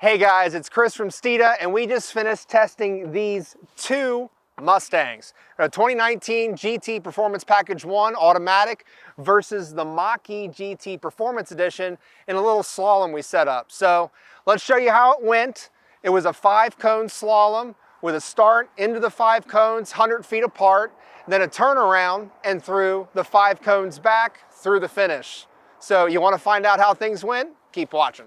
Hey guys, it's Chris from Steeda, and we just finished testing these two Mustangs. A 2019 GT Performance Package 1 automatic versus the Mach-E GT Performance Edition in a little slalom we set up. So let's show you how it went. It was a 5-cone slalom with a start into the 5 cones, 100 feet apart, then a turnaround and through the 5 cones back through the finish. So you want to find out how things went? Keep watching.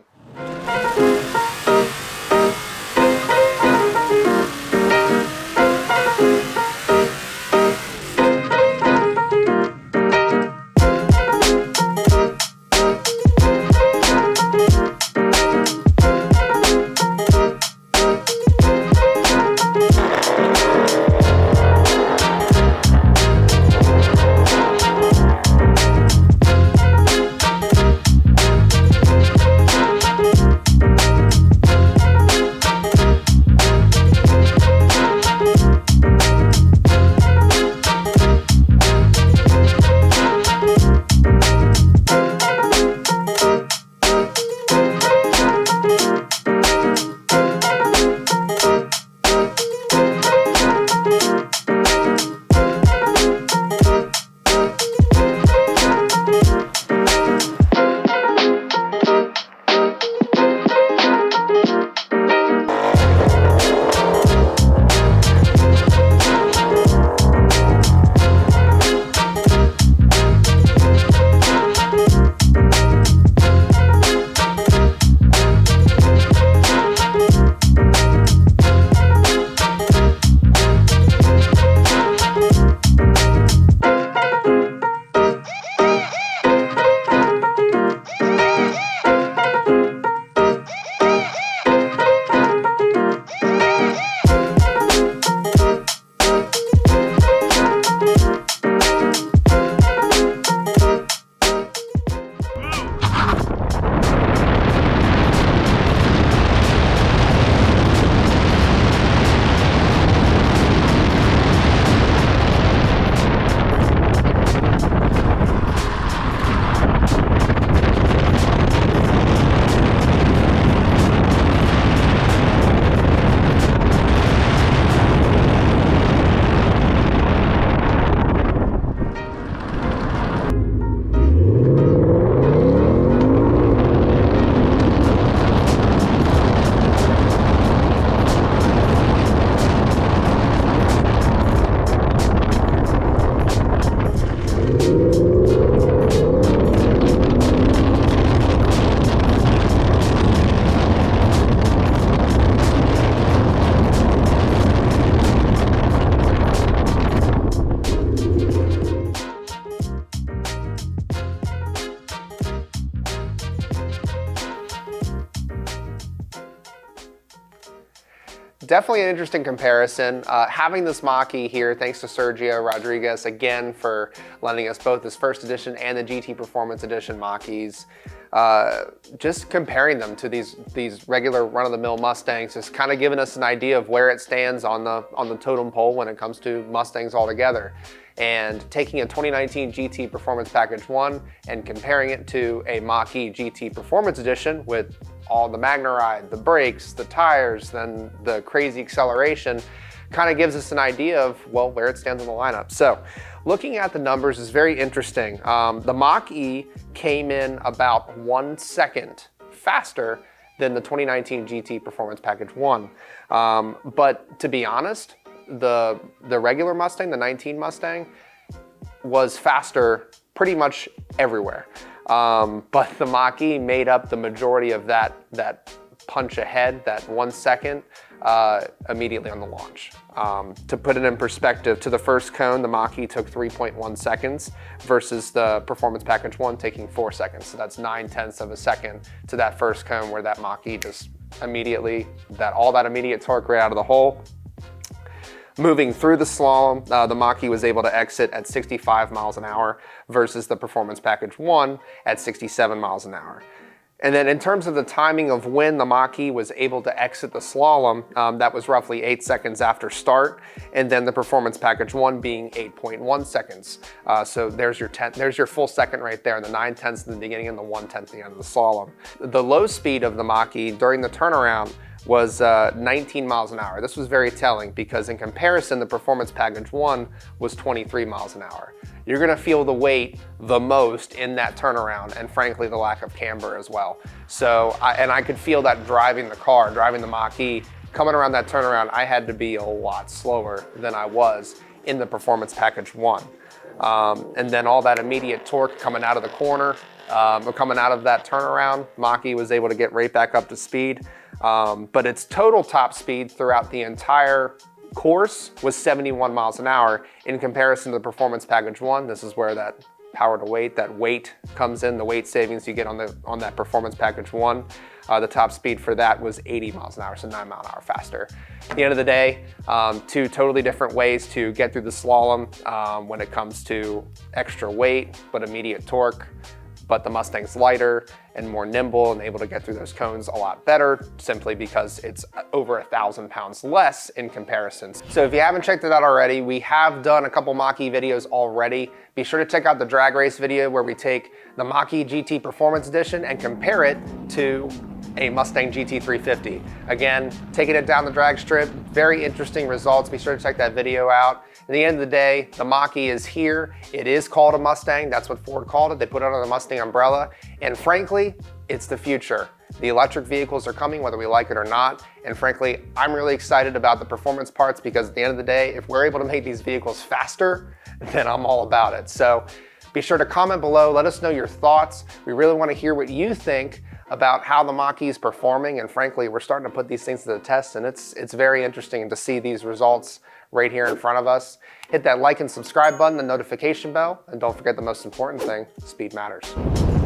Definitely an interesting comparison. Having this Mach-E here, thanks to Sergio Rodriguez again for lending us both this first edition and the GT Performance Edition Mach-E's. Just comparing them to these regular run-of-the-mill Mustangs, just kind of giving us an idea of where it stands on the totem pole when it comes to Mustangs altogether. And taking a 2019 GT Performance Package 1 and comparing it to a Mach-E GT Performance Edition with all the MagneRide, the brakes, the tires, then the crazy acceleration, kind of gives us an idea of, well, where it stands in the lineup. So looking at the numbers is very interesting. The Mach-E came in about 1 second faster than the 2019 GT Performance Package 1. But to be honest, the regular Mustang, the 19 Mustang, was faster pretty much everywhere. But the Mach-E made up the majority of that punch ahead, that 1 second, immediately on the launch. To put it in perspective, to the first cone, the Mach-E took 3.1 seconds versus the Performance Package 1 taking 4 seconds. So that's 9/10 of a second to that first cone, where that Mach-E just immediately, all that immediate torque right out of the hole. Moving through the slalom, the Mach-E was able to exit at 65 miles an hour versus the Performance Package 1 at 67 miles an hour. And then in terms of the timing of when the Mach-E was able to exit the slalom, that was roughly 8 seconds after start, and then the Performance Package 1 being 8.1 seconds. So there's your full second right there, and the 9/10 in the beginning and the 1/10 at the end of the slalom. The low speed of the Mach-E during the turnaround was 19 miles an hour. This was very telling because in comparison, the Performance Package 1 was 23 miles an hour. You're gonna feel the weight the most in that turnaround, and frankly, the lack of camber as well. So, I could feel that driving the car, driving the Mach-E, coming around that turnaround, I had to be a lot slower than I was in the Performance Package 1. And then all that immediate torque coming out of the corner, coming out of that turnaround, Mach-E was able to get right back up to speed. But its total top speed throughout the entire course was 71 miles an hour in comparison to the Performance Package 1. This is where that power to weight, that weight comes in, the weight savings you get on that Performance Package 1. The top speed for that was 80 miles an hour, so 9 miles an hour faster. At the end of the day, two totally different ways to get through the slalom when it comes to extra weight, but immediate torque. But the Mustang's lighter and more nimble and able to get through those cones a lot better simply because it's over 1,000 pounds less in comparison. So if you haven't checked it out already, we have done a couple Mach-E videos already. Be sure to check out the drag race video where we take the Mach-E GT Performance Edition and compare it to a Mustang GT350. Again, taking it down the drag strip, very interesting results. Be sure to check that video out. At the end of the day, the Mach-E is here. It is called a Mustang. That's what Ford called it. They put it under the Mustang umbrella. And frankly, it's the future. The electric vehicles are coming, whether we like it or not. And frankly, I'm really excited about the performance parts because at the end of the day, if we're able to make these vehicles faster, then I'm all about it. So be sure to comment below. Let us know your thoughts. We really want to hear what you think about how the Mach-E is performing. And frankly, we're starting to put these things to the test, and it's very interesting to see these results right here in front of us. Hit that like and subscribe button, the notification bell, and don't forget the most important thing, speed matters.